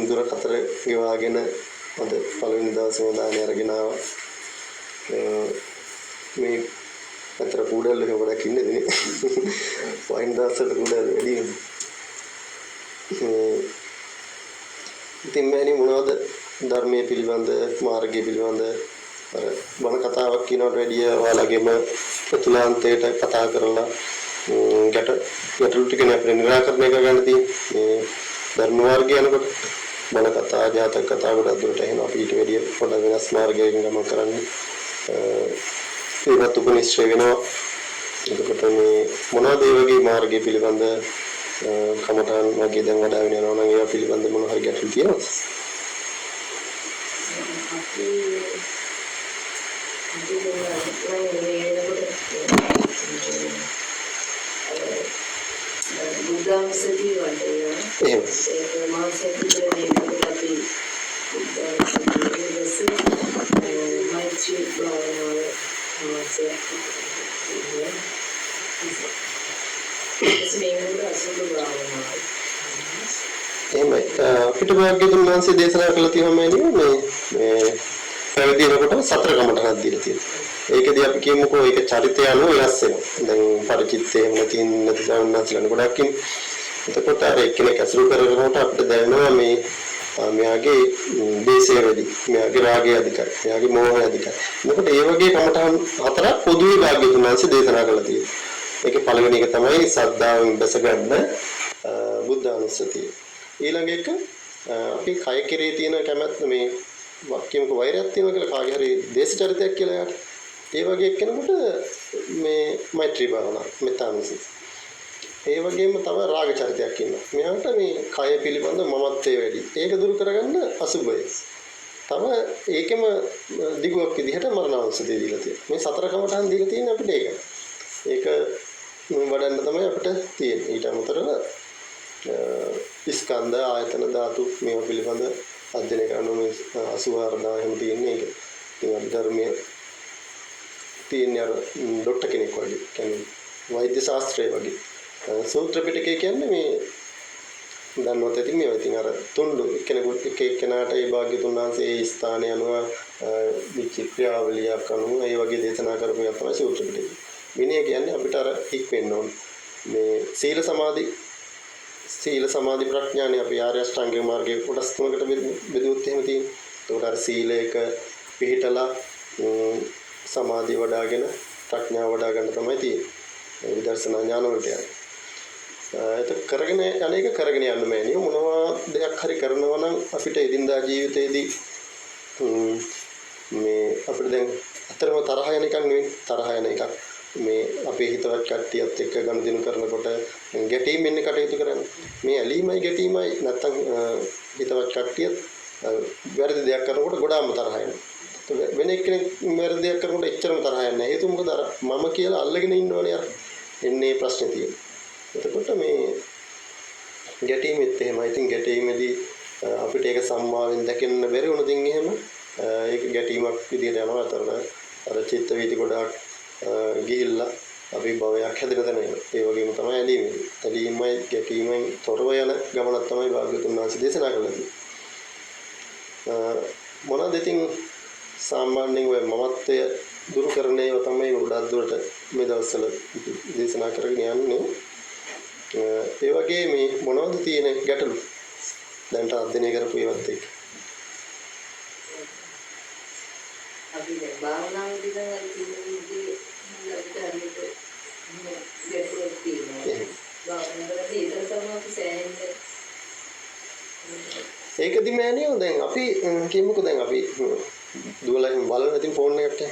දුර කතර ගෙවාගෙන අද පළවෙනි දවසේ දානේ අරගෙන ආවා. මේ අතර කුඩල්ලක ගොඩක් ඉන්නේ නේ. වයින් දවසට කුඩල් වැඩි වෙනවා. ඉතින් මෑණි මොනවද ධර්මයේ පිළිබඳ මාර්ගයේ පිළිබඳ අර බණ කතාවක් කියනවට වැඩිය ඔයාලගේම තුලාන්තයට කතා කරලා ගැටලු ටික අපිට නිරාකරණය කරගන්න තියෙන්නේ. මේ ධර්ම මාර්ගය යනකොට බණ කතා ජාතක කතා ගොඩක් දුරට එනවා. අපි ඊට වැඩිය පොඩ්ඩක් වෙනස් මාර්ගයකින් ගමන් කරන්නේ. ඒවත් උපනිශ්‍රේ වෙනවා. එතකොට මේ මොනවද ඒ වගේ මාර්ගය පිළිබඳ කමඨාන් වගේ දැන් වඩාගෙන යනවා නම් ඒවා පිළිබඳ මොන හරි ගැටලු තියෙනවද? බුද්ධාංශදී වගේ එහෙම. ඒක මාසෙක ඉඳලා අපි බුද්ධාංශදී මෛත්‍රී භාවනාව මාසෙක එහෙමයි. අපිට භාග්‍යතුන් වහන්සේ දේශනා කළ තියෙනවා මේ පැවිදි වෙනකොට සතර කමඨහක් දීලා තියෙනවා. ඒකදී අපි කියමුකෝ ඒක චරිතය අනුව වෙනස් වෙනවා. දැන් පරිචිත්තේ නැති සම්නස්ලන ගොඩක් ඉන්නේ. එතකොට අර එක්කෙනෙක් ඇසුරු කරනකොට අපිට දැනෙනවා මේ මෙයාගේ දේශය වැඩි, මෙයාගේ රාගය අධිකයි, මෙයාගේ මෝහය අධිකයි. එතකොට ඒ වගේ කමඨහන් හතරක් පොදුවේ භාග්‍යතුන් වහන්සේ දේශනා කළා තියෙනවා. ඒකේ පළවෙනි එක තමයි ශ්‍රද්ධාවෙන් දැස ගන්න බුද්ධානුස්සතිය. ඊළඟ එක අපි කය කෙරේ තියෙන කැමැත්ත මේ වාක්‍යමක වෛරයක් තියෙනවා කියලා කාගේ හරි දේශ චරිතයක් කියලා යාට. ඒ වගේ එක්කෙනෙකුට මේ මෛත්‍රී භාවනාව මෙත්තානුස්සතිය. ඒ වගේම තව රාග චරිතයක් ඉන්නවා. මෙයාට මේ කය පිළිබඳ මමත්වයේ වැඩි. ඒක දුරු කරගන්න අසුභය. තව ඒකෙම දිගුවක් විදිහට මරණානුස්සතිය දීලා තියෙනවා. මේ සතර කමටහන් දීලා තියෙන අපිට ඒක. ඒක වඩන්න තමයි අපිට තියෙන්නේ. ඊට අමතරව ස්කන්ධ ආයතන ධාතු මේවා පිළිබඳ අධ්‍යයනය කරන මේ 84 එහෙම තියෙන්නේ ඒක. ඉතින් ධර්මයේ තියෙන අර ඩොක්ටර් කෙනෙක් වගේ. කියන්නේ වෛද්‍ය ශාස්ත්‍රය වගේ. සූත්‍ර පිටකය කියන්නේ මේ දන්නවත් ඇති මේවා. ඉතින් අර තුන්ඩු කෙනෙකුට එක එක්කෙනාට ඒ භාග්‍යතුන් වහන්සේ ඒ ස්ථානය අනුව විචිත්‍රාවලියක් අනුව ඒ වගේ දේශනා කරපු එක තමයි සූත්‍ර පිටකය. විනය කියන්නේ අපිට අර හික් වෙන්න ඕනේ. මේ සීල සමාධි ප්‍රඥානේ අපි ආර්ය අෂ්ටාංගික මාර්ගයේ කොටස් තුනකට බෙදුවොත් එහෙම තියෙනවා. ඒකට අර සීලයක පිළිහිටලා සමාධිය වඩ아가න ප්‍රඥාව වඩා ගන්න තමයි තියෙන්නේ. විදර්ශනා ඥාන වලට යන්නේ. ඒක කරගෙන අනේක කරගෙන යන්න මෑනියෝ මොනවා දෙයක් හරි කරනවා නම් අපිට එදිනදා ජීවිතේදී මේ අපිට දැන් අතරම තරහ යන එකක් නෙවෙයි තරහ යන එකක් මේ අපේ හිතවත් කට්ටියත් එක්ක ගනුදෙනු කරනකොට ගැටීම් එන්නේ කටයුතු කරන්නේ මේ ඇලීමයි ගැටීමයි නැත්තම් හිතවත් කට්ටියත් වැරදි දෙයක් කරනකොට ගොඩාම තරහ යනවා වෙන එක්කෙනෙක් වැරදි දෙයක් කරනකොට එච්චරම තරහ යන්නේ නැහැ හේතුව මොකද අර මම කියලා අල්ලගෙන ඉන්නවනේ අර එන්නේ ප්‍රශ්නේ තියෙන්නේ එතකොට මේ ගැටීමෙත් එහෙමයි ඉතින් ගැටීමේදී අපිට ඒක සම්මාවෙන් දැකෙන්න බැරි වුණොත් එහෙම ඒක ගැටීමක් විදියට යනවා අතර අර චිත්ත වීති ගොඩක් ගිහිල්ලා අපි භවයක් හැදෙන තැන එනවා. ඒ වගේම තමයි ඇලීමේ. ඇලීමයි ගැටීමෙන් තොරව යන ගමනක් තමයි භාග්‍යවතුන් වහන්සේ දේශනා කළේ. මොනවාද ඉතින් සාමාන්‍යයෙන් ඔය මමත්වය දුරු කරන ඒවා තමයි ගොඩක් දුරට මේ දවස්වල දේශනා කරගෙන යන්නේ. ඒ වගේ මේ මොනවද තියෙන ගැටලු? දැන්ට අධ්‍යයනය කරපු ඒවත් එක්ක. අපි දැන් භාවනාවේදී දැන් ඒකදි මෑනියෝ දැන් අපි කියමුකෝ දැන් අපි දුවලා එහෙම බලන ඉතින් ෆෝන් එකකට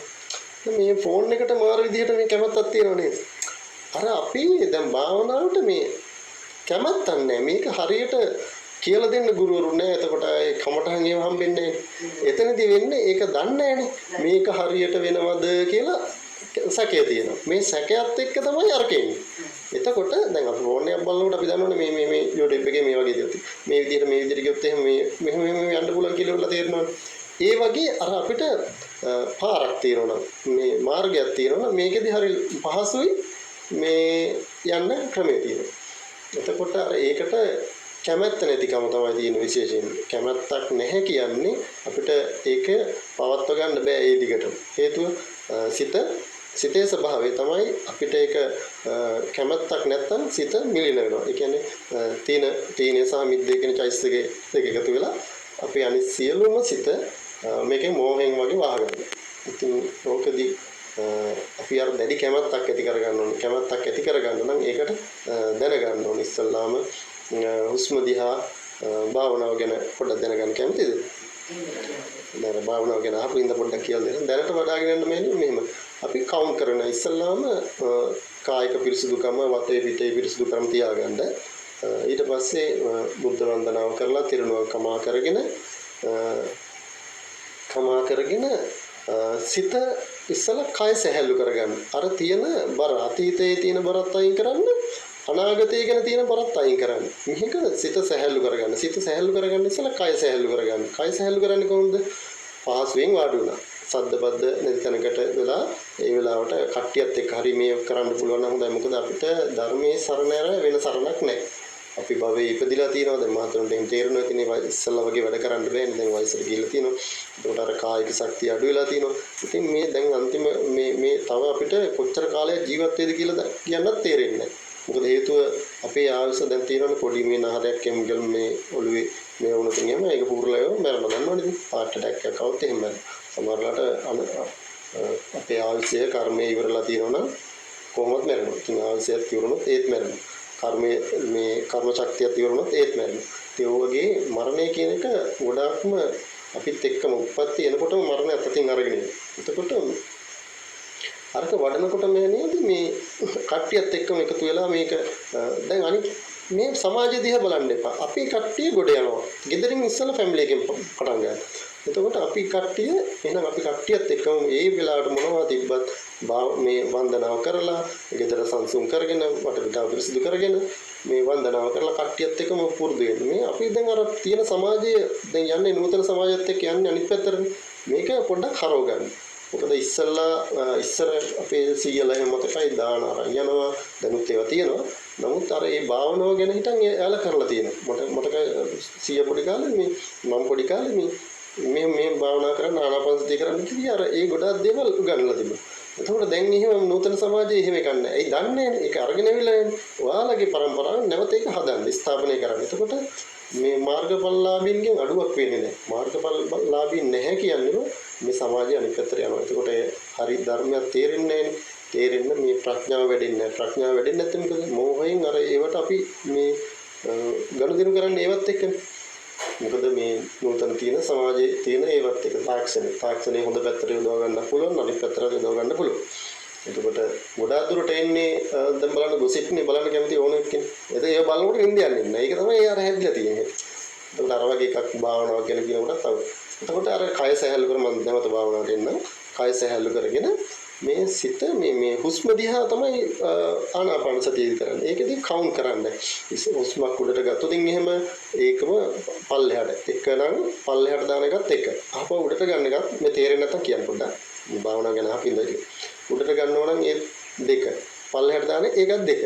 මේ ෆෝන් එකට මාර විදිහට මේ කැමැත්තක් තියෙනව නේද? අර අපි දැන් භාවනාවට මේ කැමැත්තක් නැහැ. මේක හරියට කියලා දෙන්න ගුරුවරු නැහැ. එතකොට ඒ කමටහන් ඒව හම්බෙන්නේ නැහැ. එතනදී වෙන්නේ ඒක දන්නේ නැහනේ. මේක හරියට වෙනවද කියලා සැකය තියෙනවා. මේ සැකයත් එක්ක තමයි අර කෙන්නේ. එතකොට දැන් අපි ෆෝන් එකක් බලනකොට අපි දන්නවනේ මේ YouTube එකේ මේ වගේ දේවල් තියෙනවා. මේ විදිහට ගියොත් එහෙම මෙහෙම යන්න පුළුවන් කියලා උලා තේරෙනවනේ. ඒ වගේ අර අපිට පාරක් තියෙනවා මේ මාර්ගයක් තියෙනවා මේකෙදි හරි පහසුයි මේ යන්න ක්‍රමය තියෙනවා. එතකොට අර ඒකට කැමැත්ත නැතිකම තමයි තියෙන විශේෂයෙන්. කැමැත්තක් නැහැ කියන්නේ අපිට ඒක පවත්ව ගන්න බෑ ඒ දිගටම. හේතුව සිතේ ස්වභාවය තමයි අපිට ඒක කැමැත්තක් නැත්තම් සිත මිලින වෙනවා. ඒ කියන්නේ තීන සහ මිද්දේ කියන චෛතසික දෙක එකතු වෙලා අපේ අනිත් සියලුම සිත මේකේ මෝහයෙන් වගේ වහගන්නවා. ඉතින් ඕකදී අපි අර දැඩි කැමැත්තක් ඇති කරගන්න ඕනේ. කැමැත්තක් ඇති කරගන්න නම් ඒකට දැනගන්න ඕනේ. ඉස්සල්ලාම හුස්ම දිහා භාවනාව ගැන පොඩ්ඩක් දැනගන්න කැමතිද? දැන් භාවනාව ගැන අහපු ඉඳ පොඩ්ඩක් කියලා දෙන්න. දැනට වඩාගෙන යන්න මෙහෙම. අපි කවුන්ට් කරන ඉස්සල්ලාම කායික පිරිසුදුකම වටේ පිටේ පිරිසුදුකම තියාගන්න. ඊට පස්සේ බුද්ධ වන්දනාව කරලා තිරුණුව කමා කරගෙන සිත ඉස්සලා කය සැහැල්ලු කරගන්න. අර තියෙන බර අතීතයේ තියෙන බරත් අයින් කරන්න, අනාගතය ගැන තියෙන බරත් අයින් කරන්න. මේක සිත සැහැල්ලු කරගන්න. සිත සැහැල්ලු කරගන්න ඉස්සලා කය සැහැල්ලු කරගන්න. කය සැහැල්ලු කරන්නේ කොහොමද? පහසුවෙන් වාඩි වුණා. සද්ද බද්ද නැති තැනකට වෙලා ඒ වෙලාවට කට්ටියත් එක්ක හරි මේ කරන්න පුළුවන් නම් හොඳයි. මොකද අපිට ධර්මයේ සරණ ඇර වෙන සරණක් නැහැ. අපි භවයේ ඉපදිලා තියෙනවා. දැන් මහතුන්ට එහෙම තේරෙනවා කියන්නේ ඉස්සල්ලා වගේ වැඩ කරන්න බෑනේ. දැන් වයසට ගිහිල්ලා තියෙනවා. ඒකට අර කායික ශක්තිය අඩු වෙලා තියෙනවා. ඉතින් මේ දැන් අන්තිම මේ තව අපිට කොච්චර කාලයක් ජීවත් වෙයිද කියලා කියන්නත් තේරෙන්නේ නැහැ. මොකද හේතුව අපේ ආයුෂ දැන් තියෙනවනේ පොඩි මේ නහරයක් කෙම්ගල් මේ ඔළුවේ මේ වුණොත් එහෙම ඒක පුරලා මරණ ගන්නවනේ. ඉතින් heart attack එකක් આવත් එහෙම සමහරලාට අපේ ආයුෂය කර්මයේ ඉවරලා තියෙනවා නම් කොහොමවත් මැරෙනවා. ඉතින් ආයුෂයත් ඉවරුනොත් ඒත් මැරෙනවා. මේ කර්ම ශක්තියත් ඉවරුනොත් ඒත් මැරෙනවා. ඒ වගේ මරණය කියන එක ගොඩාක්ම අපිත් එක්කම උප්පත්ති එනකොටම මරණයත් අතින් අරගෙන එනවා. එතකොට අරක වඩනකොට මේ කට්ටියත් එක්කම එකතු වෙලා මේක දැන් අනිත් මේ සමාජය දිහා බලන්න එපා. අපි කට්ටිය ගොඩ යනවා. ගෙදරින් ඉස්සලා ෆැමිලි එකෙන් පටන් ගන්නවා. එතකොට අපි කට්ටියත් එක්කම ඒ වෙලාවට මොනවා තිබ්බත් මේ වන්දනාව කරලා ගෙදර සංසුන් කරගෙන වටපිටාව පිරිසිදු කරගෙන මේ වන්දනාව කරලා කට්ටියත් එක්කම පුරුදු වෙන්න. මේ අපි දැන් අර තියෙන සමාජයේ දැන් යන්නේ නූතන සමාජයත් එක්ක යන්නේ අනිත් පැත්තටනේ. මේක පොඩ්ඩක් හරව ගන්න. මොකද ඉස්සර අපේ සීයලා එහෙම මතකයි දාන අරන් යනවා. දැනුත් ඒවා තියෙනවා. නමුත් අර ඒ භාවනාව ගැන හිතන් එයාලා කරලා තියෙනවා. මතකයි සීය පොඩි කාලේ මම පොඩි කාලේ මේ භාවනා කරන්න ආනාපානසතිය කරන්න කිව්වා. අර ඒ ගොඩාක් දේවල් උගන්වලා තිබුණා. එතකොට දැන් එහෙම නූතන සමාජයේ එහෙම එකක් නැහැ. ඒ දන්නේ නැහැ. ඒක අරගෙන ඇවිල්ලා ඔයාලගේ પરම්පරාව නැවත ඒක හදන්න, ස්ථාපනය කරන්න. එතකොට මේ මාර්ගඵලලාභීන්ගෙන් අඩුවක් වෙන්නේ නැහැ. මාර්ගඵලලාභී නැහැ කියන්නේ මේ සමාජය අනිත් පැත්තට යනවා. එතකොට හරි ධර්මයක් තේරෙන්නේ නැහැ. මේ ප්‍රඥාව වැඩෙන්නේ නැහැ. ප්‍රඥාව වැඩෙන්නේ නැත්නම් මොකද? මෝහයෙන් අර ඒවට අපි මේ ගනුදෙනු කරන්නේ ඒවත් එක්කනේ. මොකද මේ නූතන තියෙන සමාජයේ තියෙන ඒවත් එක තාක්ෂණය හොඳ පැත්තට යොදව ගන්න පුළුවන්, අනිත් පැත්තට යොදව ගන්න පුළුවන්. එතකොට ගොඩාක් දුරට එන්නේ දැන් බලන්න ගොසිප්නේ බලන්න කැමති ඕනෙක් කෙනෙක්. ඒක බලනකොට ඉන්දියානු ඉන්න. ඒක තමයි අර හැදිලා තියෙන්නේ. එතකොට අර වගේ එකක් භාවනාවක් ගැන කියනකොටත් තව. එතකොට අර කය සැහැල්ලු කර මම දැනට භාවනාවට එන්න. කය සැහැල්ලු කරගෙන මේ සිත මේ හුස්ම දිහා තමයි ආනාපාන සතිය කරන්නේ. ඒකදී කවුන්ට් කරන්න. හුස්මක් උඩට ගත්තොත් එහෙම ඒකම පල්ලෙහාට එකනම් පල්ලෙහාට දාන එකත් එක. ආපහු උඩට ගන්න එකත් මේ තේරෙන්නේ නැත්තම් කියන්න පොඩ්ඩක්. මේ භාවනාව ගැන අහපින්ද ඉතින්. උඩට ගන්නව නම් ඒ දෙක. පල්ලෙහාට දාන ඒකත් දෙක.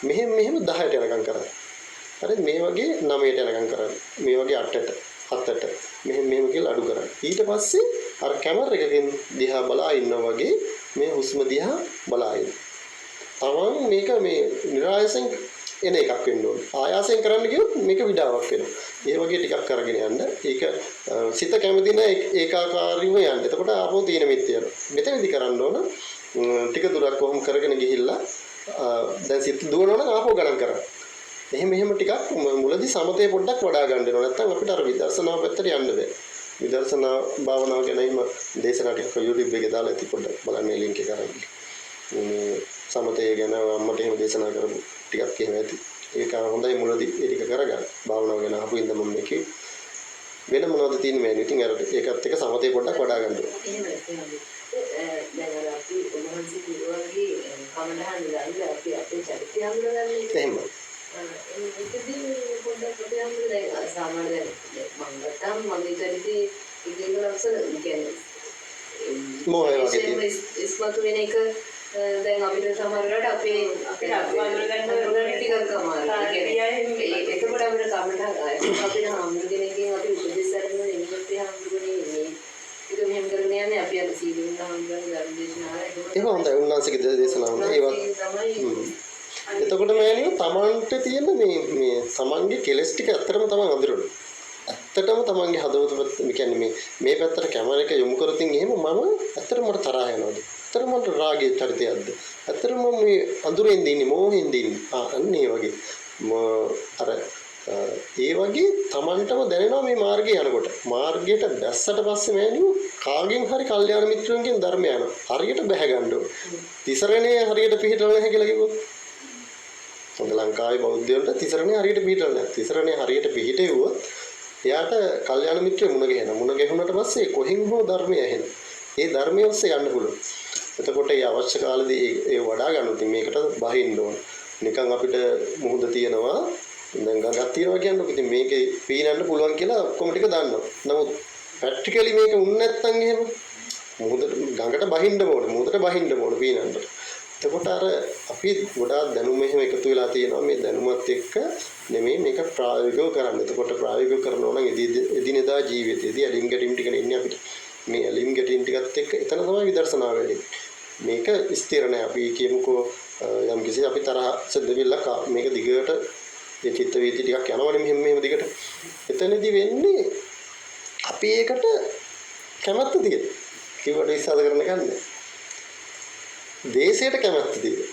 මෙහෙම 10ට යනකම් කරන්න. හරි මේ වගේ 9ට යනකම් කරන්න. මේ වගේ 8ට 7ට මෙහෙම කියලා අඩු කරන්න. ඊට පස්සේ අර කැමරා එකකින් දිහා බලා ඉන්නා වගේ මේ හුස්ම දිහා බලා ඉන්න. තමන් මේක මේ නිරායසෙන් එන එකක් වෙන්න ඕනේ. ආයාසයෙන් කරන්න ගියොත් මේක විඩාවක් වෙනවා. ඒ වගේ ටිකක් කරගෙන යන්න. ඒක සිත කැමති නැ ඒකාකාරීව යන්න. එතකොට ආපහු තීන මිත්‍ය යනවා. මෙතනදී කරන්න ඕන ටික දුරක් කොහොම කරගෙන ගිහිල්ලා දැන් සිත දුවනවා නම් ආපහු ගණන් කරන්න. එහෙම ටිකක් මුලදී සමතේ පොඩ්ඩක් වඩා ගන්න වෙනවා. නැත්නම් අපිට අර විදර්ශනා පැත්තට යන්න බෑ. විදර්ශනා භාවනාව ගැන එහෙම දේශනා ටිකක් YouTube එකේ දාලා ඉති පොඩ්ඩක් බලන්න link එක අරන්. මේ සමතේ ගැන අම්මට එහෙම දේශනා කරමු ටිකක් එහෙම ඇති. ඒක හොඳයි මුලදී ඒ ටික කරගන්න. භාවනාව ගැන අහපු ඉඳන් මම මේකේ වෙන මොනවද තියෙන්නේ මෑණි. ඉතින් අර ඒකත් එක සමතේ පොඩ්ඩක් වඩා ගන්න ඕනේ. දැන් අර අපි උන්වහන්සේ කිව්වාගේ කමඩහන් ඉඳලා අපි අපේ චරිතය හඳුනගන්නේ. එහෙමයි. ඒකදී පොඩ්ඩක් අපේ හඳුනන දැන් සාමාන්‍ය දැන් මම ගත්තාම මගේ චරිතේ ඉතින් ලක්ෂණ කියන්නේ මොහේ වගේ ඉස්මතු වෙන එක දැන් අපිට සමහර වෙලාවට අපේ ටිකක් අමාරුයි. එතකොට අපිට කමට අපිට හාමුදුරු කෙනෙක්ගෙන් අපි උපදෙස් අරගෙන ඉන්නත් හාමුදුරුනේ මේ ඒක මෙහෙම කරගෙන යන්නේ අපි අර සීලෙන් හාමුදුරුවෝ ධර්ම දේශනාව ඒක හොඳයි උන්වහන්සේගේ දේශනාව ඒවත් එතකොට මෑණියෝ තමන්ට තියෙන මේ තමන්ගේ කෙලස් ටික ඇත්තටම තමන් අඳුරනවා. ඇත්තටම තමන්ගේ හදවත කියන්නේ මේ පැත්තට කැමර එක යොමු කරතින් එහෙම මම ඇත්තටම මට තරහ යනවාද? ඇත්තටම මට රාගයේ චරිතයක්ද? ඇත්තටම මේ අඳුරෙන් දින්නේ මොහෙන් දින්නේ. අන්න ඒ වගේ. අර ඒ වගේ තමන්ටම දැනෙනවා මේ මාර්ගය යනකොට. මාර්ගයට දැස්සට පස්සේ මෑණියෝ කාගෙන් හරි කල්යාණ මිත්‍රයන්ගෙන් ධර්මය යනවා. හරියට බැහැ ගන්න ඕනේ. තිසරණේ හරියට පිළිහිටලා නැහැ කියලා කිව්වොත්. හොඳ ලංකාවේ බෞද්ධයන්ට තිසරණේ හරියට පිළිහිටලා නැහැ. තිසරණේ හරියට පිළිහිටෙව්වොත් එයාට කල්යාණ මිත්‍රය මුණ ගැහෙනවා. මුණ ගැහුණාට පස්සේ කොහෙන් හෝ ධර්මය ඇහෙනවා. ඒ ධර්මය ඔස්සේ යන්න පුළුවන්. එතකොට ඒ අවශ්‍ය කාලෙදී ඒ වඩා ගන්නොත් මේකට බහින්න ඕන. නිකන් අපිට මුහුද තියෙනවා දැන් ගඟක් තියෙනවා කියන්නේ ඉතින් මේකේ පීනන්න පුළුවන් කියලා ඔක්කොම ටික දන්නවා. නමුත් ප්‍රැක්ටිකලි මේක උන් නැත්තම් එහෙම මුහුදට ගඟට බහින්න ඕනේ. මුහුදට බහින්න ඕනේ පීනන්න. එතකොට අර අපි ගොඩාක් දැනුම එහෙම එකතු වෙලා තියෙනවා මේ දැනුමත් එක්ක නෙමෙයි මේක ප්‍රායෝගිකව කරන්න. එතකොට ප්‍රායෝගිකව කරනවා නම් එදිනෙදා ජීවිතයේදී ඇලිම් ගැටීම් ටික ඉන්නේ අපිට. මේ ඇලිම් ගැටීම් ටිකත් එක්ක එතන තමයි විදර්ශනා වෙන්නේ. මේක ස්ථිර නෑ. අපි කියමුකෝ යම් කිසි අපි තරහ සද්දවිල්ලක් මේක දිගට මේ චිත්ත වීති ටිකක් යනවනේ මෙහෙම දිගට. එතනදී වෙන්නේ අපි ඒකට කැමැත්ත තියෙන. කිව්වට විශ්වාස කරන්න ගන්න. දේශයට කැමැත්ත තියෙන.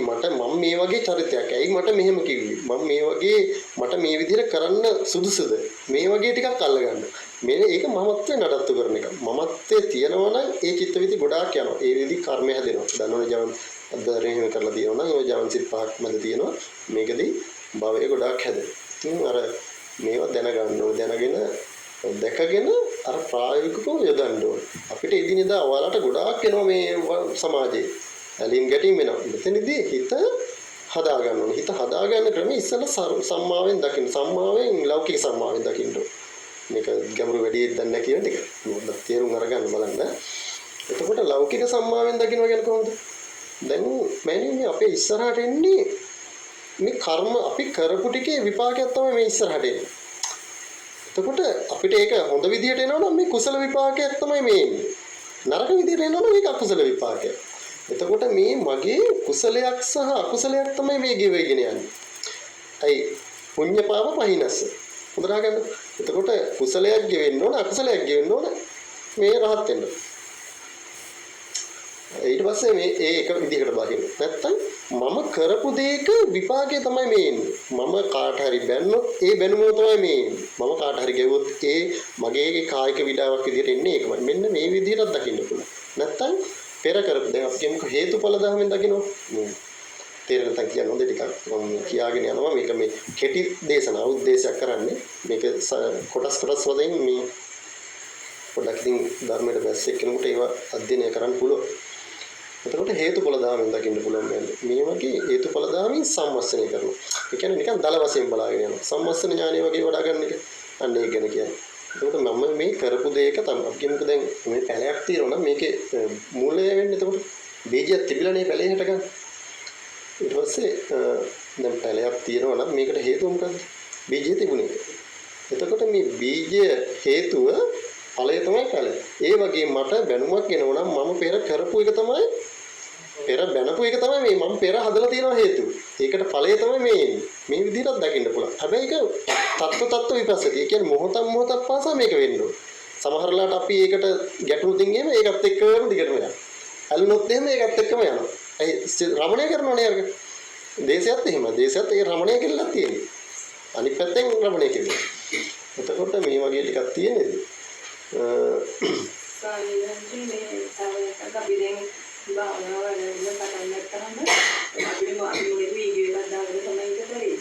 මට මම මේ වගේ චරිතයක්. ඇයි මට මෙහෙම කිව්වේ? මම මේ වගේ මට මේ විදිහට කරන්න සුදුසුද? මේ වගේ ටිකක් අල්ලගන්න. ඒක මමත්වේ නඩත්තු කරන එක. මමත්වේ තියෙනවා නම් ඒ චිත්ත වීති ගොඩාක් යනවා. ඒ විදි කර්මය හැදෙනවා. දන්නවනේ ජවන් අද්දරේ එහෙම කරලා තියෙනවා නම් ඒ ජවන් සිත් පහක් මැද තියෙනවා. මේකදී භවය ගොඩාක් හැදෙනවා. ඉතින් අර මේවා දැනගන්න ඕනේ. දැනගෙන දැකගෙන අර ප්‍රායෝගිකව යොදන්න ඕනේ. අපිට එදිනෙදා ඔයාලට ගොඩාක් එනවා මේ සමාජයේ. ඇලීම් ගැටීම් වෙනවා. මෙතනදී හිත හදා ගන්න ඕනේ. හිත හදා ගන්න ක්‍රමය ඉස්සෙල්ලා සම්මාවෙන් දකින්න. සම්මාවෙන් ලෞකික සම්මාවෙන් දකින්න ඕනේ. මේක ගැඹුරු වැඩි දන්නේ කියන ටික. මොකද තේරුම් අරගන්න බලන්න. එතකොට ලෞකික සම්මාවෙන් දකින්න කියන්නේ කොහොමද? දැන් මෑණියෝ අපේ ඉස්සරහට එන්නේ මේ කර්ම අපි කරපු ටිකේ විපාකයක් තමයි මේ ඉස්සරහට එන්නේ. එතකොට අපිට ඒක හොඳ විදිහට එනවනම් මේ කුසල විපාකයක් තමයි මේ එන්නේ. නරක විදිහට එනවනම් මේක අකුසල විපාකයක්. එතකොට මේ මගේ කුසලයක් සහ අකුසලයක් තමයි මේ ගෙවෙගෙන යන්නේ. අයි පුණ්‍ය පාප පහිනස්ස. හොඳට ගන්න. එතකොට කුසලයක් ගෙවෙන්න ඕන අකුසලයක් ගෙවෙන්න ඕන මේ රහත් වෙන්න. ඊට පස්සේ මේ ඒක විදිහකට බලන්න. නැත්තම් මම කරපු දෙයක විපාකය තමයි මේ එන්නේ. මම කාට හරි බැන්නොත් ඒ බැනුම තමයි මේ එන්නේ. මම කාට හරි ගෙවුවොත් ඒ මගේ කායික විඩාවක් විදිහට එන්නේ ඒකමයි. මෙන්න මේ විදිහට දකින්න පුළුවන්. නැත්තම් පෙර කරපු දැන් අපි කියමුකෝ හේතුඵල ධර්මෙන් දකිනවා. තේරෙන්න තක් කියන හොඳ ටිකක් මම කියාගෙන යනවා. මේක මේ කෙටි දේශනාව උද්දේශයක් කරන්නේ. මේක කොටස් වලින් මේ පොඩ්ඩක් ඉතින් ධර්මයට බැස්සේ කෙනෙකුට ඒවා අධ්‍යයනය කරන්න පුළුවන්. එතකොට හේතුඵල ධර්මෙන් දකින්න පුළුවන් මේ වගේ හේතුඵල ධර්මෙන් සම්මස්තනය කරනවා. ඒ කියන්නේ නිකන් දල වශයෙන් බලාගෙන යනවා. සම්මස්තන ඥානය වගේ වඩා ගන්න එක. අන්න ඒක ගැන කියන්නේ. එතකොට මම මේ කරපු දෙයක තමයි අපි කියමුකෝ දැන් මේ පැලයක් තියෙනවා නම් මේකේ මූලය වෙන්නේ එතකොට බීජයක් තිබිලානේ පැලේ හට ගන්න. ඊට පස්සේ දැන් පැලයක් තියෙනවා නම් මේකට හේතුව මොකද්ද? බීජය තිබුණේ. එතකොට මේ බීජය හේතුව ඵලය තමයි පැල. ඒ වගේ මට බැනුමක් එනවා නම් මම පෙර කරපු එක තමයි පෙර බැනපු එක තමයි මේ මම පෙර හදලා තියෙන හේතුව. ඒකට ඵලය තමයි මේ එන්නේ. මේ විදිහට දකින්න පුළුවන්. හැබැයි ඒක තත්ත්ව විපස්සති. ඒ කියන්නේ මොහොතක් පාසා මේක වෙන්න ඕන. සමහර වෙලාවට අපි ඒකට ගැටුණු තින් එහෙම ඒකත් එක්කම දිගටම යනවා. ඇලුනොත් එහෙම ඒකත් එක්කම යනවා. ඒ රමණය කරනවනේ අර. දේශයත් එහෙම. දේශයත් ඒ රමණය කෙරෙලා තියෙන්නේ. අනිත් පැත්තෙන් රමණය කෙරෙනවා. එතකොට මේ වගේ ටිකක් තියෙනේද? සාමාන්‍යයෙන් මේ තව අපි දැන් භාවනාව වලින් පටන් ගන්නකම අපිට මේ වීඩියෝ එකක් දාගෙන තමයි ඒක කරේ.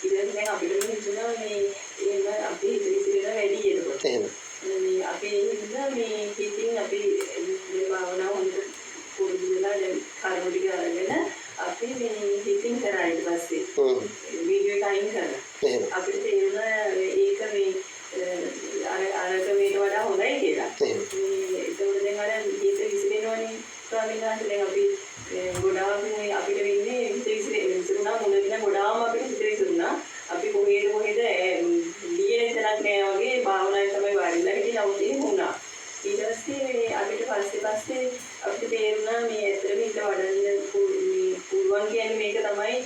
ඊට දැන් අපිට හිතුණා මේ එහෙම අපි ඉතිරිසිරට වැඩි එතකොට. එහෙම. මේ අපි හිතුණා මේ හිතින් අපි මේ භාවනාව හොඳට පුරුදු වෙලා දැන් කර්ම ටික අරගෙන අපි මේ හිතින් කරා ඊට පස්සේ. වීඩියෝ එක අයින් කරලා. එහෙම. අපිට තේරුණා ඒක මේ අරක මේට වඩා හොඳයි කියලා. එහෙම. ඒකවල දැන් අර හිත විසිරෙනවනේ ස්වාමීන් පස්සේ අපිට තේරුණා මේ ඇත්තටම හිත වඩන්න පුළුවන් කියන්නේ මේක තමයි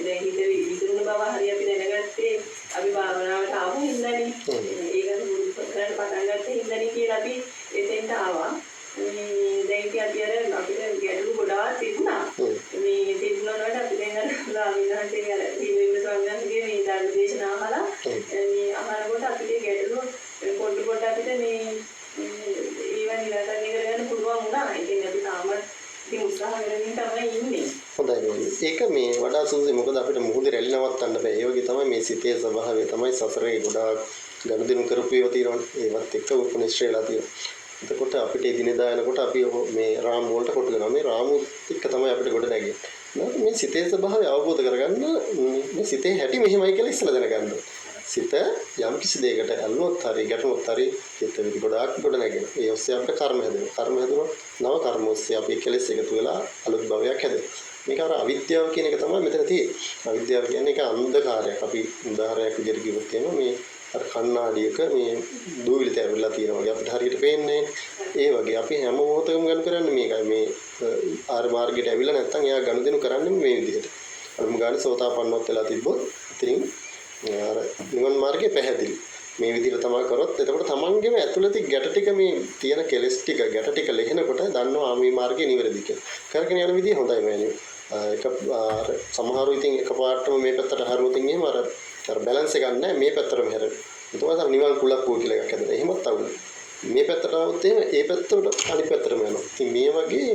දැන් හිත විසිරුණු බව හරිය අපි දැනගත්තේ අපි භාවනාවට ආපු හින්දානේ ඒක මුල් කරලා පටන් ගත්තේ හින්දානේ කියලා අපි එතෙන්ට ආවා දැන් ඉතින් අපි අර අපිට ගැටලු ගොඩාක් තිබුණා මේ තිබුණාට අපි දැන් අර ලාමිනාන්ටේ අර දීවිම ස්වාමීන්ගේ මේ ධර්ම දේශනා අහලා මේ අහනකොට අපිට ගැටලු පොඩ අපිට මේ ඒවා නිරාකරණය කරගන්න පුළුවන් වුණා. ඉතින් අපි තාම ඉතින් උත්සාහ කරමින් තමයි ඉන්නේ. හොඳයි. ඒක මේ වඩා සුදුසුයි. මොකද අපිට මුහුදේ රැලි නවත්තන්න බෑ. ඒ වගේ තමයි මේ සිතේ ස්වභාවය තමයි සසරේ ගොඩාක් ගනුදෙනු කරපු ඒවා තියෙනවනේ. ඒවත් එක්ක උපනිශ්‍රේලා තියෙනවා. එතකොට අපිට එදිනෙදා යනකොට අපි මේ රාමු වලට කොට දෙනවා. මේ රාමු එක්ක තමයි අපිට ගොඩ නැගෙන්නේ. මේ සිතේ ස්වභාවය අවබෝධ කරගන්න මේ සිතේ හැටි මෙහෙමයි කියලා ඉස්සෙල්ලා දැනගන්න ඕනේ. සිත යම් කිසි දෙයකට ඇල්ලුවොත් හරි ගැටුණොත් හරි සිත ගොඩාක් ගොඩ නැගෙනවා. ඒ ඔස්සේ අපිට කර්ම හැදෙනවා. කර්ම හැදුනොත් නව කර්ම ඔස්සේ අපි කෙලෙස් එකතු වෙලා අලුත් භවයක් හැදෙනවා. මේක අර අවිද්‍යාව කියන එක තමයි මෙතන තියෙන්නේ. අවිද්‍යාව කියන්නේ ඒක අන්ධකාරයක්. අපි උදාහරණයක් විදිහට කිව්වොත් එහෙම මේ අර කණ්ණාඩියක මේ දූවිලි තැවිලා තියෙනවා වගේ අපිට හරියට පේන්නේ. ඒ වගේ අපි හැම මොහොතකම ගණන් කරන්නේ මේකයි. මේ ආර මාර්ගයට ඇවිල්ලා නැත්තම් එයා ගනුදෙනු කරන්නේ මේ විදිහට. අර මුගානේ සෝතාපන්නවත් වෙලා තිබ්බොත් ඉතින් අර නිවන් මාර්ගේ පැහැදිලි. මේ විදිහට තමයි කරොත් එතකොට තමන්ගේම ඇතුළත ගැට ටික මේ තියෙන කෙලස් ටික ගැට ටික ලෙහෙනකොට දන්නවා මේ මාර්ගේ නිවැරදි කියලා. කරගෙන යන විදිහ හොඳයි මෑණියෝ. ඒක සමහරව ඉතින් එකපාරටම මේ පැත්තට හරවුවොත් එහෙම අර බැලන්ස් එකක් නැහැ මේ පැත්තටම හැරෙන්න. ඒකවල නිවන් කුලප්පුව කියලා එකක් හැදෙනවා. එහෙමත් අවුල. මේ පැත්තට આવුත් එහෙම ඒ පැත්තට අනිත් පැත්තටම යනවා. ඉතින් මේ වගේ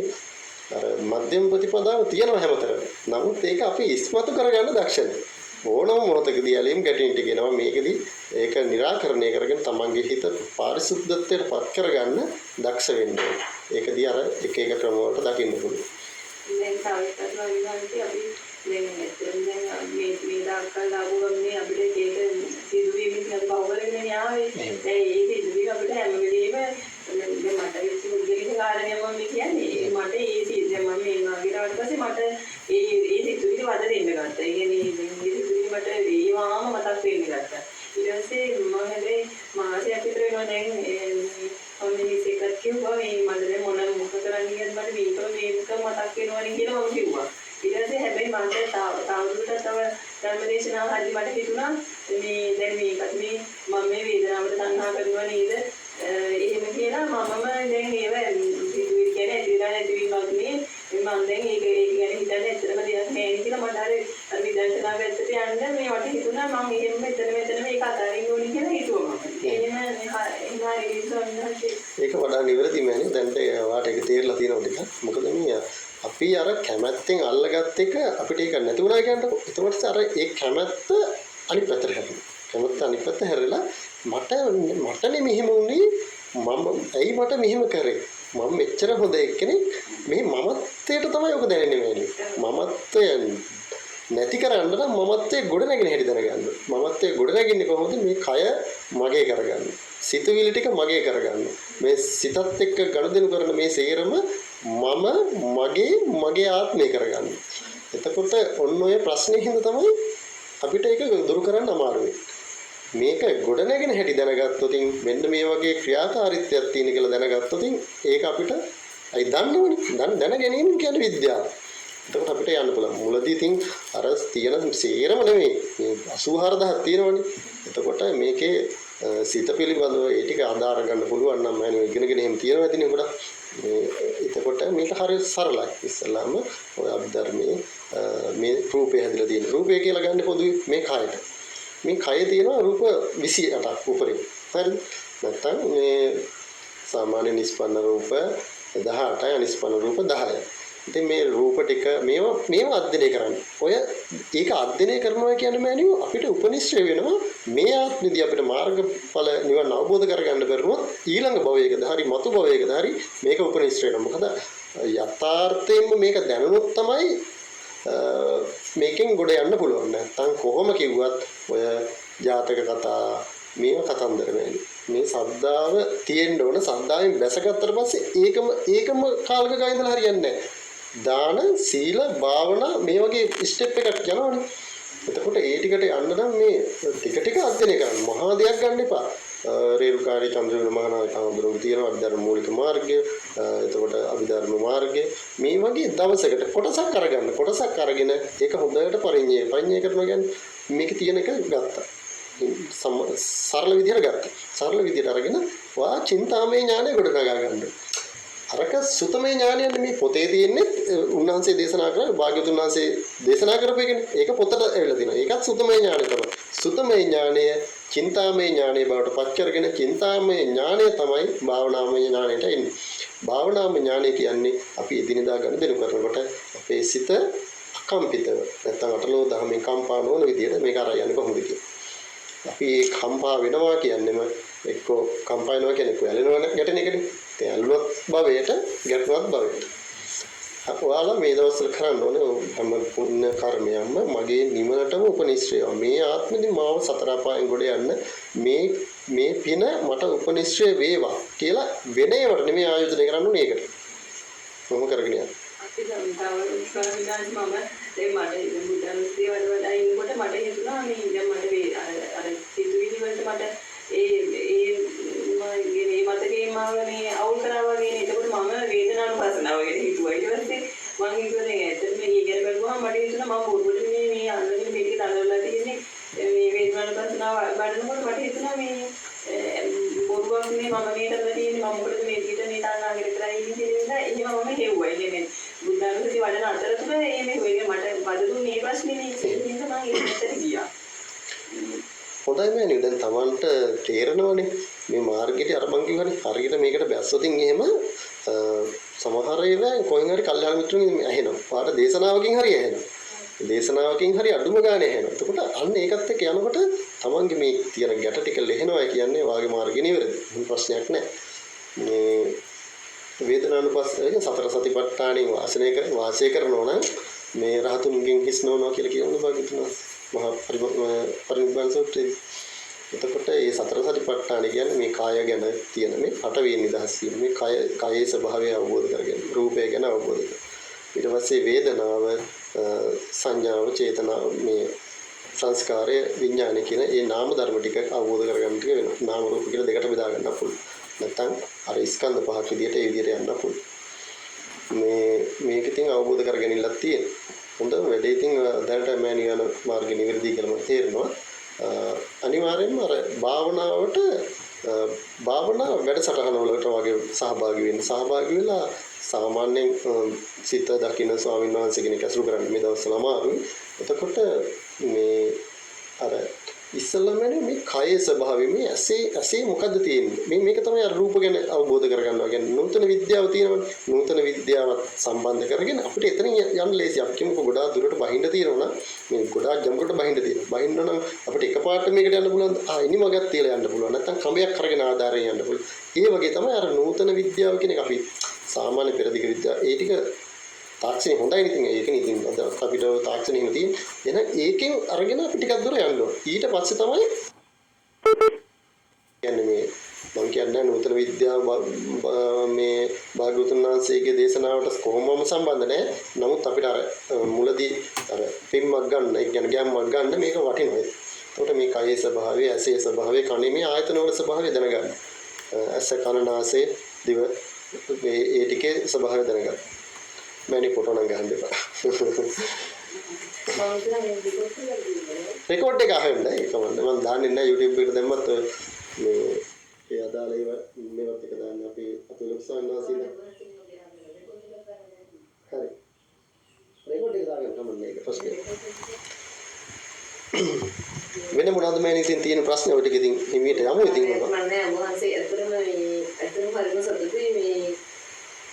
අර මධ්‍යම ප්‍රතිපදාව තියෙනවා හැමතැනම. නමුත් ඒක අපි ඉස්මතු කරගන්න දක්ෂ නැහැ. ඕනම මොහොතකදී ඇලීම් ගැටීම් ටික එනවා මේකෙදී ඒක निराකරණය කරගෙන තමන්ගේ හිත පාරිශුද්ධත්වයට පත් කරගන්න දක්ෂ වෙන්න ඕනේ. ඒකදී අර එක එක ක්‍රම වලට දකින්න පුළුවන්. දැන් තාවිතත් වගේ අපි දැන් ඇත්තටම මේ දායකයන් ආවොත් අපිට ඒක සිදුවීම් එක බවවලගෙන යාවේ. දැන් ඒ සිදුවීම් අපිට හැම වෙලේම දැන් මට වෙච්ච මුදලික කාරණයක් මම කියන්නේ. මට ඒ සිදුවීම් මම මේ වගේට පස්සේ මට ඒ සිදුවීම් වද දෙන්න ගත්තා. ඒ කියන්නේ මට ඒවාම මතක් වෙන්න ගත්තා. ඊට පස්සේ මම හැබැයි මාසයක් විතර වෙනවා දැන් ඔන්නේ එකක් කිව්වා මේ මට දැන් මොක කරන්න කියද්දි මට මේක මතක් වෙනවනේ කියලා මම කිව්වා. ඊට පස්සේ හැබැයි මට තවදුරටත් තව ධර්මදේශනා හරි මට හිතුණා මේ දැන් මේකත් මේ මම මේ වේදනාවට තණ්හා කරනවා නේද? එහෙම කියලා මමම දැන් ඒව සිදුවි කියන්නේ ඇතිලා නැතිවීමක් නේ මම දැන් ඒක ගැන හිතන්නේ ඇත්තටම දෙයක් නෑ කියලා මට අර විදර්ශනා පැත්තට යන්න මේ වට හිතුණා මම එහෙම මෙතන මේක අතාරින්න ඕනේ කියලා හිතුවා මම. ඒක වඩා නිවැරදි මෑනේ. දැන්ට වාට ඒක තේරලා තියෙනවා ටිකක්. මොකද මේ අපි අර කැමැත්තෙන් අල්ලගත් එක අපිට ඒක නැති වුණා කියන්නකො. එතකොට අර ඒ කැමැත්ත අනිත් පැත්තට හැරෙනවා. කැමැත්ත අනිත් පැත්ත හැරෙලා මටනේ මෙහෙම වුණේ මම ඇයි මට මෙහෙම කරේ? මම මෙච්චර හොඳ එක්කෙනෙක් මේ මමත්වයට තමයි ඔක දැනෙන්නේ මෑනේ. මමත්වය නැති කරන්න නම් මමත්වයේ ගොඩ නැගෙන හැටි දැනගන්න. මමත්වයේ ගොඩ නැගින්නේ කොහොමද? මේ කය මගේ කරගන්න. සිතුවිලි ටික මගේ කරගන්න. මේ සිතත් එක්ක ගනුදෙනු කරන මේ සේරම මගේ ආත්මය කරගන්න. එතකොට ඔන්න ඔය ප්‍රශ්නේ හින්දා තමයි අපිට ඒක දුරු කරන්න අමාරු වෙන්නේ. මේක ගොඩ නැගෙන හැටි දැනගත්තොත් මෙන්න මේ වගේ ක්‍රියාකාරීත්වයක් තියෙන කියලා දැනගත්තොත් ඒක අපිට අයි දන්නවනේ. දැන ගැනීම කියන්නේ විද්‍යාව. එතකොට අපිට යන්න පුළුවන්. මුලදී ඉතින් අර තියෙන සේරම නෙමෙයි. මේ 84000ක් තියෙනවනේ. එතකොට මේකේ සිත පිළිබඳව ඒ ටික ආදාර ගන්න පුළුවන් නම් මම ඉගෙනගෙන එහෙම තියෙනවා ඇතිනේ ගොඩක්. එතකොට මේක හරිය සරලයි. ඉස්සල්ලාම ඔය අභිධර්මයේ මේ රූපය හැදලා තියෙන. රූපය කියලා ගන්න පොදුයි මේ කයට. මේ කය තියෙනවා රූප 28ක් උපරිම. හරිද? නැත්තම් මේ සාමාන්‍ය නිස්පන්න රූප 18යි අනිස්පන්න රූප 10යි. ඉතින් මේ රූප ටික මේවා අධ්‍යයනය කරන්න. ඔය ඒක අධ්‍යයනය කරනවා කියන්නේ මෑණියෝ අපිට උපනිශ්‍රය වෙනවා මේ ආත්මෙදී අපිට මාර්ගඵල නිවන අවබෝධ කරගන්න බැරුණොත් ඊළඟ භවයකද හරි මතු භවයකද හරි මේක උපනිශ්‍රය වෙනවා. මොකද යථාර්ථයෙන්ම මේක දැනුනොත් තමයි මේකෙන් ගොඩ යන්න පුළුවන්. නැත්තම් කොහොම කිව්වත් ඔය ජාතක කතා මේව කතන්දර වෙන්නේ. මේ සද්ධාව තියෙන්න ඕන. සද්ධායෙන් බැසගත්තට පස්සේ ඒකම කාලක ගායඳලා හරියන්නේ නැහැ. දාන සීල භාවනා මේ වගේ ස්ටෙප් එකක් යනවනේ. එතකොට ඒ ටිකට යන්න නම් මේ ටික අධ්‍යයනය කරන්න. මහා දෙයක් ගන්න එපා. රේරුකාරී චන්ද්‍රවිල මහානායක හඳුරුවෝ තියෙනවා අධ්‍යාත්ම මූලික මාර්ගය. එතකොට අභිධර්ම මාර්ගය මේ වගේ දවසකට කොටසක් අරගෙන ඒක හොඳට පරිඤ්ඤය කරනවා කියන්නේ මේක තියෙන එක ගත්තා. සරල විදියට අරගෙන වා චින්තාමය ඥානය ගොඩනගා ගන්න. අරක සුතමේ ඥානයන්නේ මේ පොතේ තියෙන්නේ උන්වහන්සේ දේශනා කරා භාග්‍යවතුන් වහන්සේ දේශනා කරපු එකනේ. ඒක පොතට ඇවිල්ලා තියෙනවා. ඒකත් සුතමේ ඥානය තමයි. සුතමේ ඥානය චින්තාමය ඥානය බවට පත් කරගෙන චින්තාමය ඥානය තමයි භාවනාමය ඥානයට එන්නේ. භාවනාමය ඥානය කියන්නේ අපි එදිනෙදා ගනුදෙනු කරනකොට අපේ සිත අකම්පිතව නැත්නම් අටලෝ දහමේ කම්පා නොවන විදිහට මේක අරන් යන්නේ කොහොමද කියන්නේ. අපි කම්පා වෙනවා කියන්නේම එක්කෝ කම්පා වෙනවා කියන්නේ ඇලෙනවා ගැටෙන එකනේ. ඒ ඇලුනොත් භවයට ගැටුනොත් භවයට. ඔයාලා මේ දවස්වල කරන්න ඕනේ හැම පුණ්‍ය කර්මයක්ම මගේ නිවනටම උපනිශ්‍රය. මේ ආත්මෙදි මාව සතර අපායන් ගොඩ යන්න මේ පින මට උපනිශ්‍රය වේවා කියලා වෙන ඒවට නෙමෙයි ආයෝජනය කරන්න ඕනේ ඒකට. මොහොම කරගෙන යන්න. අපි දැන් ස්වාමීන් මම දැන් මට බුදුන් සේවල වල ඉන්නකොට මට හිතුණා මේ දැන් මට අර සිතුවිලි වලට මට මේ මතකේ මාව මේ අවුල් කරා වගේ නේ. ඒකට මම වේදනානුපස්සනාව ගැන හිතුවා. ඊට පස්සේ මම හිතුවා දැන් ඇත්තටම මේ ගැන බලුවහම මට හිතුණා මම බොරුවට මේ අල්ලගෙන මේක තලවලා තියෙන්නේ මේ වේදනානුපස්සනාව බලනකොට මට හිතුණා මේ බොරුවක් නේ මම මේ කරලා තියෙන්නේ මම මොකටද මේ විදිහට මේ තානාගෙන කරලා ඉන්නේ කියලා එහෙම මම හෙව්වා. ඉන්නේ බුද්ධානුස්සති වඩන අතරතුර මේ මට බදු මේ ප්‍රශ්නේ නේ ඉතින් මම ඒකට ගියා. හොඳයි මෑණියෝ දැන් Tamanට තේරෙනවනේ මේ මාර්ගෙට අර මං කිව්වනේ හරියට මේකට බැස්සොතින් එහෙම සමහර ඒවා කොහෙන් හරි කල්යාණ මිත්‍රුන්ගෙන් ඇහෙනවා. පාට දේශනාවකින් හරි ඇහෙනවා. දේශනාවකින් හරි අඩුම ගානේ ඇහෙනවා. එතකොට අන්න ඒකත් එක්ක යනකොට Tamanගේ මේ තියෙන ගැට ටික ලෙහෙනවා කියන්නේ වාගේ මාර්ගෙ නිවැරදි. ප්‍රශ්නයක් නැහැ. මේ වේදනානුපස්සන සතර සතිපට්ඨානෙන් වාසය කරනවා නම් මේ රහතුන්ගෙන් හිස් නොවනවා කියලා කියනවා භාග්‍යතුන් මහා පරිනිබ්බාන සූත්‍රයේ. එතකොට මේ සතර සතිපට්ඨාන කියන්නේ මේ කාය ගැන තියෙන මේ පටවිය නිදහස් වීම මේ කායේ ස්වභාවය අවබෝධ කරගෙන රූපය ගැන අවබෝධ කරගන්න. ඊට පස්සේ වේදනාව සංඥාව චේතනාව මේ සංස්කාරය විඥානය කියන මේ නාම ධර්ම ටික අවබෝධ කරගන්න ටික වෙනවා. නාම රූප කියලා දෙකට බෙදා ගන්න පුළුවන්. නැත්නම් අර ස්කන්ධ පහක් විදිහට ඒ විදිහට යන්න පුළුවන්. මේක ඉතින් අවබෝධ කරගන්නilla තියෙනවා. හොඳ වැඩේ ඉතින් දැනට මෑණියන මාර්ග නිවැරදි කියලා මට තේරෙනවා. අනිවාර්යෙන්ම අර භාවනාවට භාවනා වැඩසටහන වලට වගේ සහභාගී වෙලා සාමාන්‍යයෙන් සිත දකින්න ස්වාමීන් වහන්සේ කෙනෙක් ඇසුරු කරන්නේ මේ දවස්වල අමාරුයි. එතකොට මේ අර ඉස්සල්ලාම මේ කයේ ස්වභාවය මේ ඇසේ මොකද්ද තියෙන්නේ මේක තමයි අර රූප ගැන අවබෝධ කරගන්නවා කියන්නේ නූතන විද්‍යාව තියෙනවනේ නූතන විද්‍යාවත් සම්බන්ධ කරගෙන අපිට එතනින් යන්න ලේසි අපි කියමුකෝ ගොඩාක් දුරට බහින්න තියෙනවා නම් මේ ගොඩාක් ජම්කට බහින්න තියෙනවා බහින්න නම් අපිට එකපාරට මේකට යන්න පුළුවන් ඉනි මගක් තියලා යන්න පුළුවන් නැත්නම් කඹයක් කරගෙන ආධාරයෙන් යන්න පුළුවන් ඒ වගේ තමයි අර නූතන විද්‍යාව කියන එක අපි සාමාන්‍ය පෙරදිග විද්‍යාව ඒ ටික තාක්ෂණය හොඳයි ඉතින් ඒකනේ ඉතින් අද අපිට තාක්ෂණය හිම තියෙන එහෙනම් ඒකෙන් අරගෙන අපි ටිකක් දුර යන්න ඕන ඊට පස්සේ තමයි කියන්නේ මේ මම කියන්නේ නූතන විද්‍යාව මේ භාග්‍යවතුන් වහන්සේගේ දේශනාවට කොහොමම සම්බන්ධ නැහැ නමුත් අපිට අර මුලදී අර පිම්මක් ගන්න ඒ කියන්නේ ගැම්මක් ගන්න මේක වටිනවා ඒකට මේ කයේ ස්වභාවය ඇසේ ස්වභාවය කනේ මේ ආයතන වල ස්වභාවය දැනගන්න ඇස කන නාසය දිව ඒ ටිකේ ස්වභාවය දැනගන්න මෑණි ෆොටෝ නම් ගන්න එපා. රෙකෝඩ් එක අහන්න ඒක මම දාන්නේ නැහැ YouTube එකට දැම්මත් මේ ඒ අදාළ ඒවා මේවත් එක දාන්න අපි ලොක්සන්නාසීද හරි රෙකෝඩ් එක දාගන්න තමයි මේක ප්‍රශ්නේ වෙන මොනවද මෑණි ඉතින් තියෙන ප්‍රශ්න ඔය ටික ඉතින් හිමියට යමු ඉතින් මම නෑ මොහන්සේ ඇත්තටම හරිම සතුටුයි මේ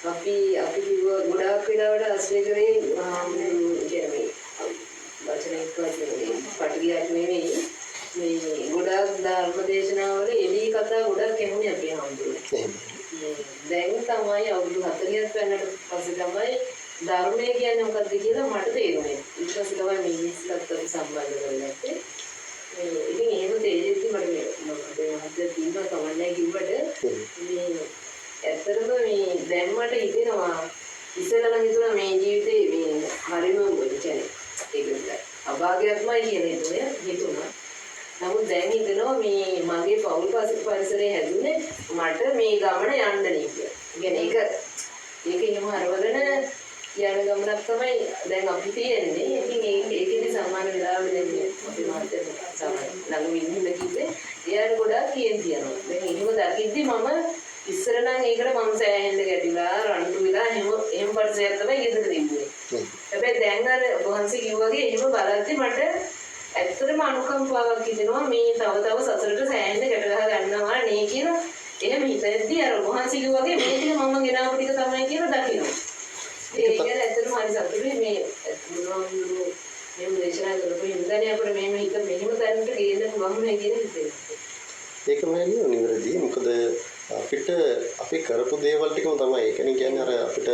අපි කිව්ව ගොඩාක් වෙලාවට අස්සේ කරේ කියන්නේ වචනයක් කියන්නේ පටිගයක් නෙවෙයි මේ ගොඩාක් ධර්ම දේශනාවල එළී කතා ගොඩක් ඇහුනේ අපි හම්බුනේ. දැන් තමයි අවුරුදු 40ක් වෙනකොට පස්සේ තමයි ධර්මය කියන්නේ මොකක්ද කියලා මට තේරුනේ. ඊට පස්සේ තමයි මේ මිනිස්සුත් සම්බන්ධ කරගත්තේ. ඉතින් එහෙම තේරෙද්දි මට මේ මහත්ය තියෙනවා කවන්නේ කිව්වට මේ ඇත්තටම මේ දැන් මට හිතෙනවා ඉස්සෙල්ලා නම් හිතුණා මේ ජීවිතේ මේ හරිම කියන්නේ ඒක අභාග්‍යයක්මයි කියලා හිතුණා. නමුත් දැන් හිතෙනවා මේ මගේ පෞල් පරිසරයේ හැදුනේ මට මේ ගමන යන්න නේ කියලා. කියන්නේ ඒක ඒක එහෙම හරවගෙන යන ගමනක් තමයි දැන් අපි තියෙන්නේ. ඉතින් ඒකෙදි සමාන වෙලාවට දෙන්නේ අපි මාතේ ළඟ ඉන්න කිව්වේ එයාට ගොඩාක් කේන්ති යනවා. දැන් එහෙම දකිද්දි මම ඉස්සර නම් ඒකට මම සෑහෙන්න ගැටිලා රණ්ඩු වෙලා එහෙම පරිසරයක් තමයි ගෙදර තිබුණේ. හැබැයි දැන් අර වහන්සේ කිව්වාගේ එහෙම බලද්දි මට ඇත්තටම අනුකම්පාවක් හිතෙනවා මේ තව සසරට සෑහෙන්න ගැට ගහ ගන්නවා නේ කියලා. එහෙම හිතෙද්දි අර වහන්සේ කිව්වාගේ මේ ටික මම ගෙනාවු ටික තමයි කියලා දකිනවා. ඒක ඇත්තටම හරි සතුටුයි මේ බුදුහාමුදුරුවෝ මේ දේශනා කරපු හින්දානේ අපිට මෙහෙම හිත මෙහෙම තැනකට ගේන්න පුළුවන් නේ කියන හිතේ. ඒකම නේද නිවැරදි. මොකද අපිට අපි කරපු දේවල් ටිකම තමයි. ඒ කියන්නේ අර අපිට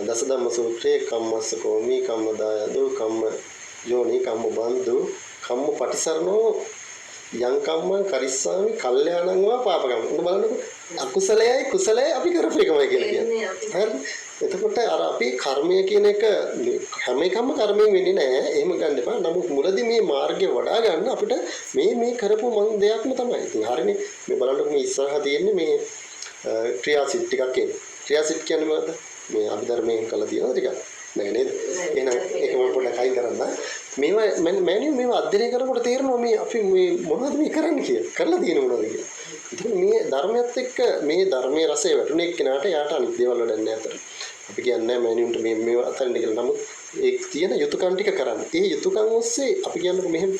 දසධම්ම සූත්‍රයේ කම්මස්ස කෝමි කම්මදායදෝ කම්ම යෝනි කම්ම බන්දු කම්ම පටිසරණෝ යං කම්මං කරිස්සාමි කල්යාණං වා පාපකම්. උඹ බලන්නකො අකුසලයයි කුසලයයි අපි කරපු එකමයි කියලා කියන්නේ. හරි. එතකොට අර අපි කර්මය කියන එක හැම එකම කර්මයෙන් වෙන්නේ නැහැ. එහෙම ගන්න එපා. නමුත් මුලදී මේ මාර්ගය වඩා ගන්න අපිට මේ කරපු මං දෙයක්ම තමයි. ඉතින් හරිනේ. මේ බලන්නකො මේ ඉස්සරහා තියෙන්නේ මේ ක්‍රියාසිට ටිකක් එන්නේ. ක්‍රියාසිට කියන්නේ මොකද්ද? මේ අභිධර්මයෙන් කළා තියෙනවා ටිකක්. නෑ නේද? එහෙනම් ඒක මම පොඩ්ඩක් අයින් කරන්න. මේවා අධ්‍යයනය කරනකොට තේරෙනවා මේ අපි මේ මොනවද මේ කරන්නේ කියලා. කරලා තියෙන මොනවද කියලා. ඉතින් මේ ධර්මයත් එක්ක මේ ධර්මයේ රසය වැටුනේ එක්කෙනාට යාට අනිත් දේවල් වඩන්නේ අතර. අපි කියන්නේ මෑනියුන්ට මේවා අතරින් කියලා. නමුත් ඒ තියෙන යුතුයකම් ටික කරන්න. ඒ යුතුයකම් ඔස්සේ අපි කියන්නේ මෙහෙම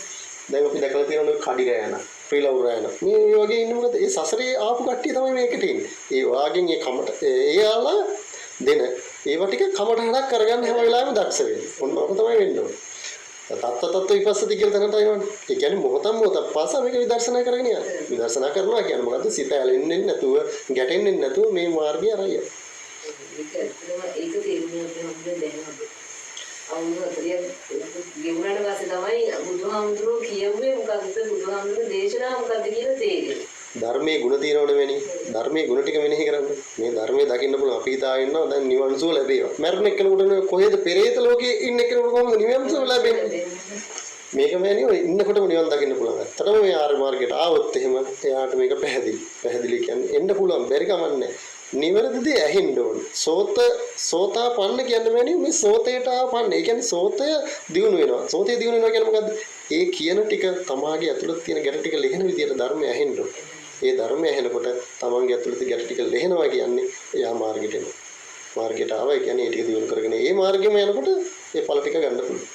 දැන් අපි දැකලා තියෙනවා කඩි රෑන, ෆ්‍රීලව් රෑන. මේ වගේ ඉන්න මොකද? ඒ සසරේ ආපු කට්ටිය තමයි මේකට ඉන්නේ. ඒ වාගෙන් ඒ කමට එයාලා දෙන ඒවා ටික කමටහනක් කරගන්න හැම වෙලාවෙම දක්ෂ වෙන්න. ඔන්න ඔක තමයි වෙන්න ඕනේ. තත්ත්ව විපස්සති කියලා තැනට එනවනේ. ඒ කියන්නේ මොහොතක් පාසා මේක විදර්ශනා කරගෙන යන්න. විදර්ශනා කරනවා කියන්නේ මොකද්ද? සිත ඇලෙන්නේ නැතුව, ගැටෙන්නේ නැතුව මේ මාර්ගය අරයි. ඒක තේරුම් ගන්න දැනගන්න. අවුරුදු 40 ගෙවුනට පස්සේ තමයි බුදුහාමුදුරුවෝ කියුවේ මොකද්ද බුදුහාමුදුරුවෝ දේශනා මොකද්ද කියලා තේරෙන්නේ. ධර්මයේ ගුණ තියෙනවනේ වෙන්නේ. ධර්මයේ ගුණ ටික මෙනෙහි කරන්න. මේ ධර්මයේ දකින්න පුළුවන් අපි හිතාගෙන ඉන්නවා දැන් නිවන් සුව ලැබේවා. මරණ එක්කෙනෙකුට කොහෙද පෙරේත ලෝකයේ ඉන්න එක්කෙනෙකුට කොහොමද නිවන් සුව ලැබෙන්නේ? මේක මෑනියෝ ඉන්නකොටම නිවන් දකින්න පුළුවන්. ඇත්තටම මේ ආර්ය මාර්ගයට ආවොත් එහෙම එයාට මේක පැහැදිලි. පැහැදිලි කියන්නේ එන්න පුළුවන් බැරි කමක් නැහැ. නිවැරදිද ඇහෙන්න ඕනේ. සෝතාපන්න කියන්නේ මෑනියෝ මේ සෝතේට ආපන්න. ඒ කියන්නේ සෝතය දියුණු වෙනවා. සෝතේ දියුණු වෙනවා කියන්නේ මොකද්ද? ඒ කියන ටික තමාගේ ඇතුළත තියෙන ගැට ටික ලෙහෙන විදියට ධර්මය ඇහෙන්න ඕනේ. ඒ ධර්මය ඇහෙනකොට තමන්ගේ ඇතුළත ගැට ටික ලෙහෙනවා කියන්නේ එයා මාර්ගයට එනවා. මාර්ගයට ආවා කියන්නේ ඒ ටික දියුණු කරගෙන ඒ මාර්ගෙම යනකොට ඒ ඵල ටික ගන්න පුළුවන්.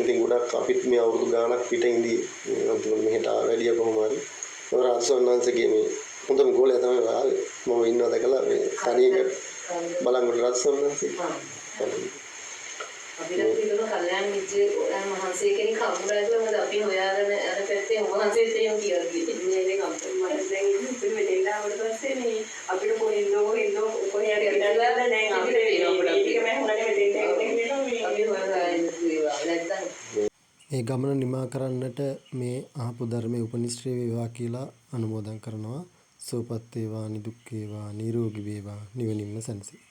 ඉතින් ගොඩක් අපිත් මේ අවුරුදු ගාණක් පිට ඉඳී අන්තිමට මෙහෙට වැඩිය කොහොම හරි රාජසෝන්නාංශගේ මේ හොඳම ගෝලයා තමයි ආවේ. මම ඉන්නවා දැකලා මේ තනියක බලංගොඩ රාජසෝන්නාංශේ. අපිට තියෙන කල්යාණ මිත්‍ර මහන්සිය කෙනෙක් හම්බුනාලා මොකද අපි හොයාගෙන යන පැත්තේ මහන්සියත් එහෙම කියලා කිව්වේ. මේ දැන් අපිට මට දැන් ඉතින් මෙතෙන් ආවට පස්සේ මේ අපිට කොහෙන්දෝ කොහේ හරි ගිහිල්ලා දැන් අපිට මේක මම හොයන්නේ මෙතෙන් අපි හොයාගෙන ඉන්නවා. නැත්තම් මේ ගමන නිමා කරන්නට මේ අහපු ධර්මයේ උපනිශ්‍රේ වේවා කියලා අනුමෝදන් කරනවා. සෝපත් වේවා, නිදුක් වේවා, නිරෝගී වේවා, නිවනින්ම සැනසී